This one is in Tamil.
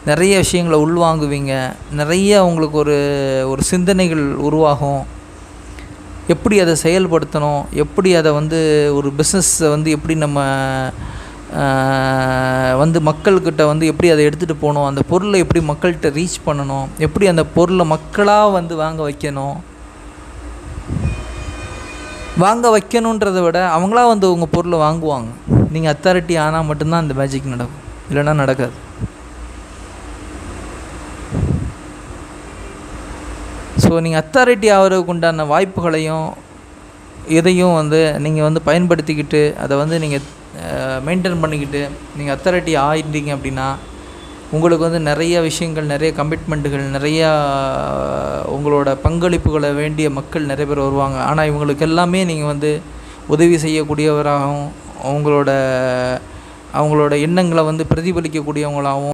நிறைய விஷயங்களை உள்வாங்குவீங்க. நிறைய உங்களுக்கு ஒரு ஒரு சிந்தனைகள் உருவாகும். எப்படி அதை செயல்படுத்தணும், எப்படி அதை ஒரு பிஸ்னஸை எப்படி நம்ம மக்கள்கிட்ட எப்படி அதை எடுத்துகிட்டு போகணும், அந்த பொருளை எப்படி மக்கள்கிட்ட ரீச் பண்ணணும், எப்படி அந்த பொருளை மக்களாக வாங்க வைக்கணும். வாங்க வைக்கணுன்றதை விட அவங்களா உங்கள் பொருளை வாங்குவாங்க. நீங்கள் அத்தாரிட்டி ஆனால் மட்டும்தான் அந்த மேஜிக் நடக்கும், இல்லைன்னா நடக்காது. ஸோ நீங்கள் அத்தாரிட்டி ஆகிறதுக்கு உண்டான வாய்ப்புகளையும் இதையும் நீங்கள் பயன்படுத்திக்கிட்டு அதை நீங்கள் மெயின்டைன் பண்ணிக்கிட்டு நீங்கள் அத்தாரிட்டி ஆகிட்டீங்க அப்படின்னா உங்களுக்கு நிறைய விஷயங்கள், நிறைய கமிட்மெண்ட்டுகள், நிறையா உங்களோட பங்களிப்புகளை வேண்டிய மக்கள் நிறைய பேர் வருவாங்க. ஆனால் இவங்களுக்கு எல்லாமே நீங்கள் உதவி செய்யக்கூடியவராகவும் அவங்களோட எண்ணங்களை பிரதிபலிக்கக்கூடியவங்களாகவும்